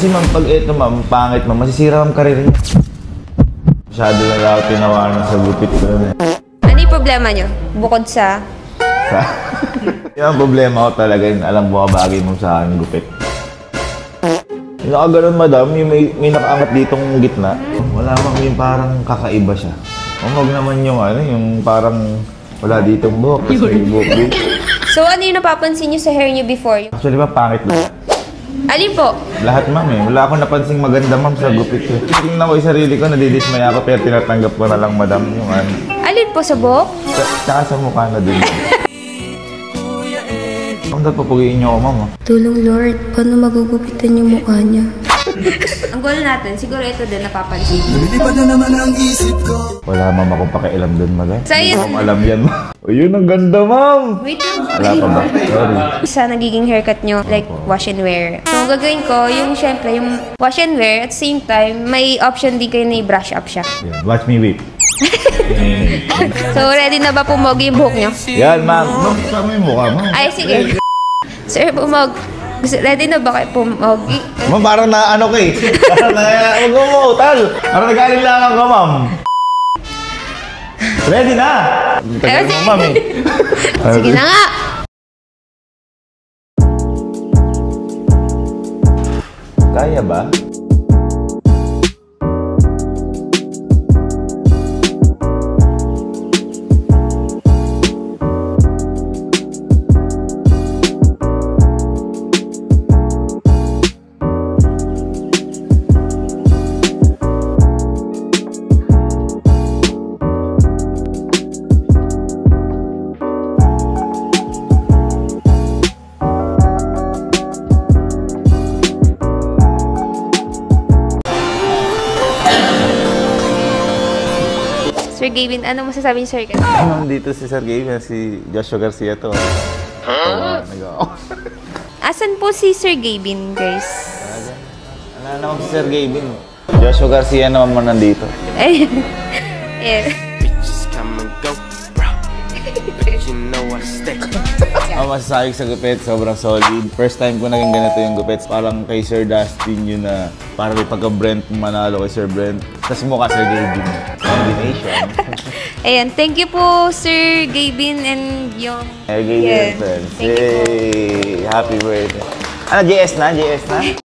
Kasi ma'am, pag ito ma'am, pangit ma'am, masisira ang karir niya. Masyado na lang ako tinawanan sa gupit ko na. Ano yung problema nyo? Bukod sa... Yung problema ko talaga yun, alam mo bagay mo sa akin gupit. Yung nakaganon madam, yung may nakaangat ditong gitna. Wala mang yung parang kakaiba siya. Huwag naman yung ano, yung parang wala ditong buhok. Kasi may buhok dito. So ano yung napapansin nyo sa hair nyo before? Actually ba, pangit na. Alin po? Lahat ma'am eh. Wala akong napansing maganda ma'am sa gupit ko. Tingnan ko yung sarili ko, nadidismaya ako pero tinatanggap ko na lang madam yung ano. Alin po sa buhok? Tsaka sa mukha na din. Ang dapat papugiin niyo ako ma'am. Tulong Lord, paano magugupitan yung mukha niya? Ang goal natin, siguro ito din napapansin. Lumilipad na naman ang isip ko. Wala ma'am akong pakialam doon madam. Sa'yo. Hindi ko alam yan ma'am. O yun, ang ganda ma'am. Wait lang. Wala pa ba? Sorry. Sa nagiging haircut nyo, like wash and wear. So gagawin ko, yung syempre, yung wash and wear, at the same time, may option din kayo na i-brush up siya. Yeah, watch me whip. So ready na ba pumogi yung buhok nyo? Yan ma'am. Ma'am, sama yung mukha ma'am. Ay, sige. Sir, ready na ba kayo pumogi? Ma'am, parang na ano ka eh. Parang na, huwag mo tal. Parang nag-alinlangan ka ma'am. Ready na! Tagal mo ma'am eh. Sige na nga! Kaya ba? Sir Gavin, ano masasabi niyo, Sir? Dito si Sir Gavin, si Joshua Garcia to. Asan po si Sir Gavin, guys? Ano naman si Sir Gavin? Joshua Garcia naman mo nandito. Ay, yeah. Bitches come and go, bro. But you know I stay. Ang masasabi sa gupit, sobrang solid. First time ko naging ganito yung gupit. Parang kay Sir Dustin yun na parang may pagka-Brent manalo kay Sir Brent. Tapos mukha Sir Gavin. Combination. Ayan, thank you po, Sir Gavin and yung... Hey, Gavin friends. Thank you po. Yay! Happy birthday. Ano, JS na? JS na?